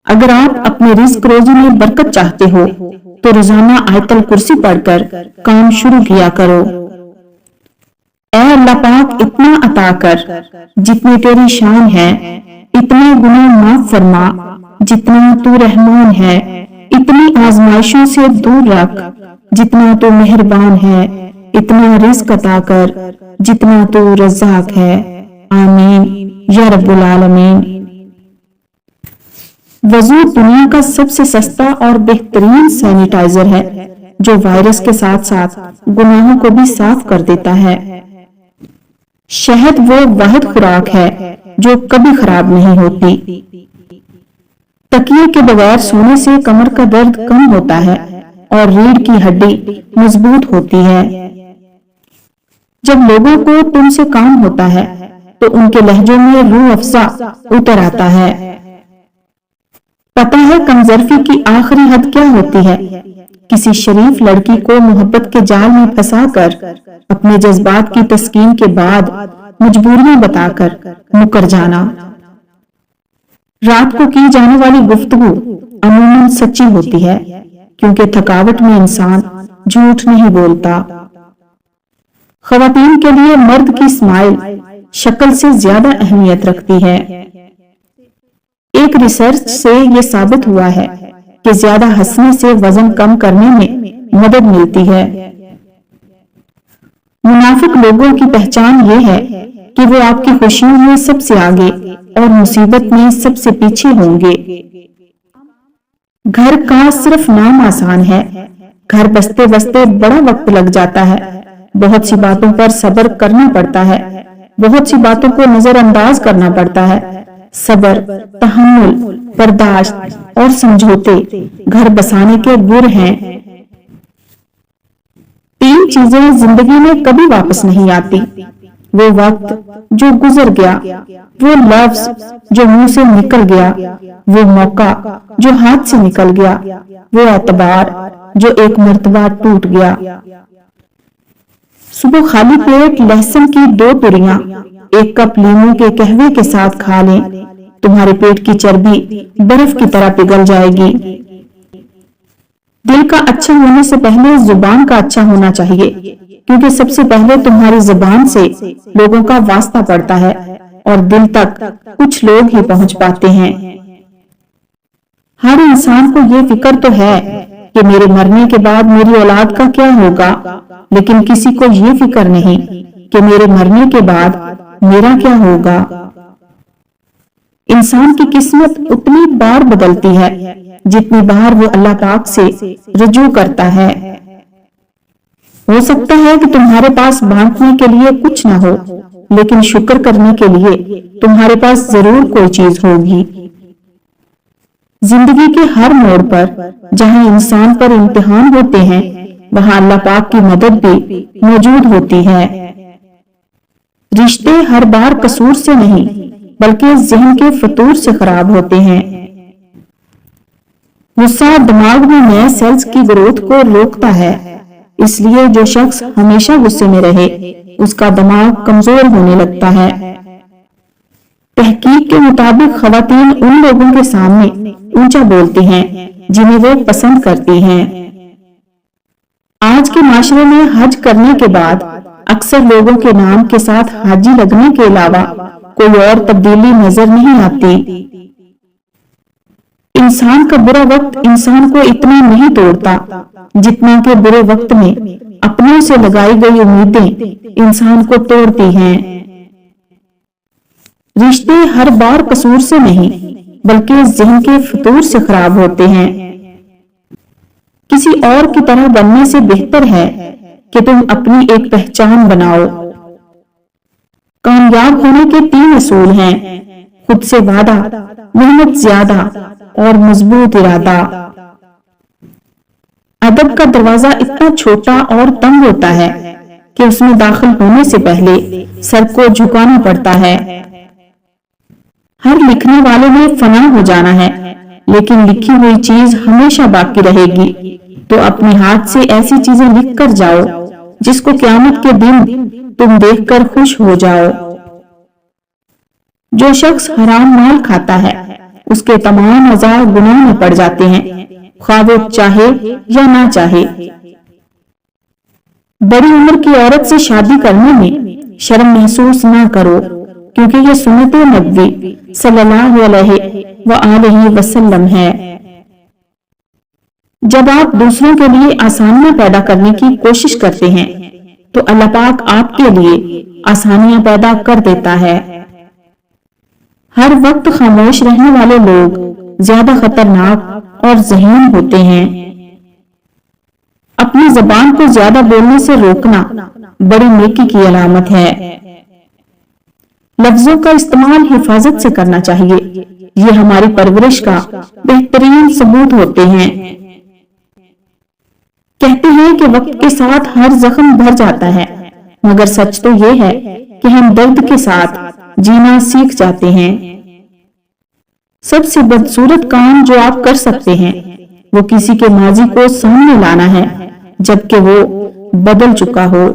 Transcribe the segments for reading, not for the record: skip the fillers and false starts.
اگر آپ اپنے رزق روزی میں برکت چاہتے ہو تو روزانہ آیت الکرسی پڑھ کر کام شروع کیا کرو۔ اے اللہ پاک، اتنا عطا کر جتنی تیری شان ہے، اتنے گناہ معاف فرما جتنا تو رحمان ہے، اتنی آزمائشوں سے دور رکھ جتنا تو مہربان ہے، اتنا رزق عطا کر جتنا تو رزاق ہے، آمین یا رب العالمین۔ وضو دنیا کا سب سے سستا اور بہترین سینیٹائزر ہے جو وائرس کے ساتھ ساتھ گناہوں کو بھی صاف کر دیتا ہے۔ شہد وہ واحد خوراک ہے جو کبھی خراب نہیں ہوتی۔ تکیے کے بغیر سونے سے کمر کا درد کم ہوتا ہے اور ریڑھ کی ہڈی مضبوط ہوتی ہے۔ جب لوگوں کو تم سے کام ہوتا ہے تو ان کے لہجوں میں روح افزا اتر آتا ہے۔ پتہ ہے کمظرفی کی آخری حد کیا ہوتی ہے؟ کسی شریف لڑکی کو محبت کے جال میں پھنسا کر اپنے جذبات کی تسکین کے بعد مجبوریاں بتا کر مکر جانا۔ رات کو کی جانے والی گفتگو عموماً سچی ہوتی ہے کیونکہ تھکاوٹ میں انسان جھوٹ نہیں بولتا۔ خواتین کے لیے مرد کی اسمائل شکل سے زیادہ اہمیت رکھتی ہے۔ ایک ریسرچ سے یہ ثابت ہوا ہے کہ زیادہ ہنسنے سے وزن کم کرنے میں مدد ملتی ہے۔ منافق لوگوں کی پہچان یہ ہے کہ وہ آپ کی خوشیوں میں سب سے آگے اور مصیبت میں سب سے پیچھے ہوں گے۔ گھر کا صرف نام آسان ہے، گھر بستے بستے بڑا وقت لگ جاتا ہے۔ بہت سی باتوں پر صبر کرنا پڑتا ہے، بہت سی باتوں کو نظر انداز کرنا پڑتا ہے۔ صبر، تحمل، برداشت اور سمجھوتے گھر بسانے کے گر ہیں۔ تین چیزیں زندگی میں کبھی واپس نہیں آتی: وہ وقت جو گزر گیا، وہ لفظ جو منہ سے نکل گیا، وہ موقع جو ہاتھ سے نکل گیا، وہ اعتبار جو ایک مرتبہ ٹوٹ گیا۔ صبح خالی پیٹ لہسن کی 2 تریاں 1 کپ لیموں کے قہوے کے ساتھ کھا لیں، تمہارے پیٹ کی چربی برف کی طرح پگھل جائے گی۔ دل کا اچھا ہونے سے پہلے زبان کا اچھا ہونا چاہیے، کیونکہ سب سے پہلے تمہاری زبان سے لوگوں کا واسطہ پڑتا ہے اور دل تک کچھ لوگ ہی پہنچ پاتے ہیں۔ ہر انسان کو یہ فکر تو ہے کہ میرے مرنے کے بعد میری اولاد کا کیا ہوگا، لیکن کسی کو یہ فکر نہیں کہ میرے مرنے کے بعد میرا کیا ہوگا۔ انسان کی قسمت اتنی بار بدلتی ہے جتنی بار وہ اللہ پاک سے رجوع کرتا ہے۔ ہو سکتا ہے کہ تمہارے پاس بانٹنے کے لیے کچھ نہ ہو، لیکن شکر کرنے کے لیے تمہارے پاس ضرور کوئی چیز ہوگی۔ زندگی کے ہر موڑ پر جہاں انسان پر امتحان ہوتے ہیں، وہاں اللہ پاک کی مدد بھی موجود ہوتی ہے۔ رشتے ہر بار قصور سے نہیں بلکہ ذہن کے فطور سے خراب ہوتے ہیں۔ غصہ دماغ میں نئے سیلز کی گروتھ کو روکتا ہے، اس لیے جو شخص ہمیشہ غصے میں رہے اس کا دماغ کمزور ہونے لگتا ہے۔ تحقیق کے مطابق خواتین ان لوگوں کے سامنے اونچا بولتی ہیں جنہیں وہ پسند کرتی ہیں۔ آج کے معاشرے میں حج کرنے کے بعد اکثر لوگوں کے نام کے ساتھ حاجی لگنے کے علاوہ کوئی اور تبدیلی نظر نہیں آتی۔ انسان کا برا وقت انسان کو اتنا نہیں توڑتا جتنا کہ برے وقت میں اپنوں سے لگائی گئی امیدیں انسان کو توڑتی ہیں۔ رشتے ہر بار قصور سے نہیں بلکہ ذہن کے فطور سے خراب ہوتے ہیں۔ کسی اور کی طرح بننے سے بہتر ہے کہ تم اپنی ایک پہچان بناؤ۔ کامیاب ہونے کے 3 اصول ہیں: خود سے وعدہ، محنت زیادہ اور مضبوط ارادہ۔ ادب کا دروازہ اتنا چھوٹا اور تنگ ہوتا ہے کہ اس میں داخل ہونے سے پہلے سر کو جھکانا پڑتا ہے۔ ہر لکھنے والے میں فنا ہو جانا ہے، لیکن لکھی ہوئی چیز ہمیشہ باقی رہے گی۔ تو اپنے ہاتھ سے ایسی چیزیں لکھ کر جاؤ جس کو قیامت کے دن تم دیکھ کر خوش ہو جاؤ۔ جو شخص حرام مال کھاتا ہے اس کے تمام اعضاء گناہ میں پڑ جاتے ہیں، خواہ وہ چاہے یا نہ چاہے۔ بڑی عمر کی عورت سے شادی کرنے میں شرم محسوس نہ کرو، کیونکہ یہ سنت نبوی صلی اللہ علیہ وآلہ وسلم ہے۔ جب آپ دوسروں کے لیے آسانیاں پیدا کرنے کی کوشش کرتے ہیں تو اللہ پاک آپ کے لیے آسانیاں پیدا کر دیتا ہے۔ ہر وقت خاموش رہنے والے لوگ زیادہ خطرناک اور ذہین ہوتے ہیں۔ اپنی زبان کو زیادہ بولنے سے روکنا بڑی نیکی کی علامت ہے۔ لفظوں کا استعمال حفاظت سے کرنا چاہیے، یہ ہماری پرورش کا بہترین ثبوت ہوتے ہیں۔ کہتے ہیں کہ وقت کے ساتھ ہر زخم بھر جاتا ہے، مگر سچ تو یہ ہے کہ ہم درد کے ساتھ جینا سیکھ جاتے ہیں۔ سب سے بدصورت کام جو آپ کر سکتے ہیں وہ کسی کے ماضی کو سامنے لانا ہے جبکہ وہ بدل چکا ہو۔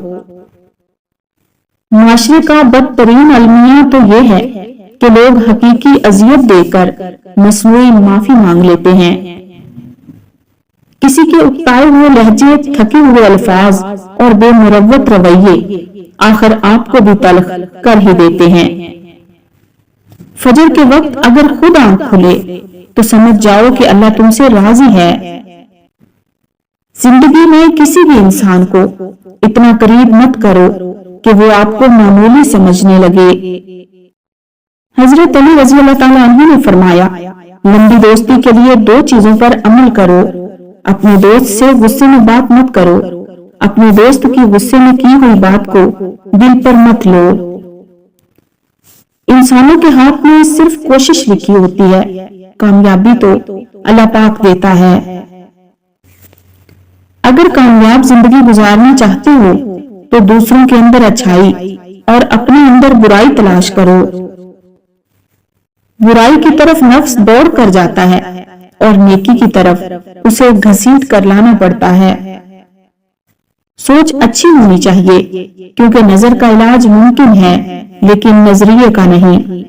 معاشرے کا بدترین المیہ تو یہ ہے کہ لوگ حقیقی اذیت دے کر مصنوعی معافی مانگ لیتے ہیں۔ کسی کے اکتائے ہوئے لہجے، تھکے ہوئے الفاظ اور بے مروت رویے آخر آپ کو بھی تلخ کر ہی دیتے ہیں۔ فجر کے وقت اگر خود آنکھ کھلے تو سمجھ جاؤ کہ اللہ تم سے راضی ہے۔ زندگی میں کسی بھی انسان کو اتنا قریب مت کرو کہ وہ آپ کو معمولی سمجھنے لگے۔ حضرت علی رضی اللہ تعالیٰ عنہ نے فرمایا، لمبی دوستی کے لیے 2 چیزوں پر عمل کرو۔ اپنے دوست سے غصے میں بات مت کرو، اپنے دوست کی غصے میں کی ہوئی بات کو دل پر مت لو۔ انسانوں کے ہاتھ میں صرف کوشش لکھی ہوتی ہے، کامیابی تو اللہ پاک دیتا ہے۔ اگر کامیاب زندگی گزارنا چاہتے ہو تو دوسروں کے اندر اچھائی اور اپنے اندر برائی تلاش کرو۔ برائی کی طرف نفس دوڑ کر جاتا ہے اور نیکی کی طرف اسے گھسیٹ کر لانا پڑتا ہے۔ سوچ اچھی ہونی چاہیے کیونکہ نظر کا علاج ممکن ہے لیکن نظریے کا نہیں۔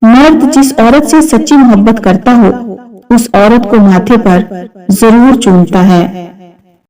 مرد جس عورت سے سچی محبت کرتا ہو اس عورت کو ماتھے پر ضرور چومتا ہے۔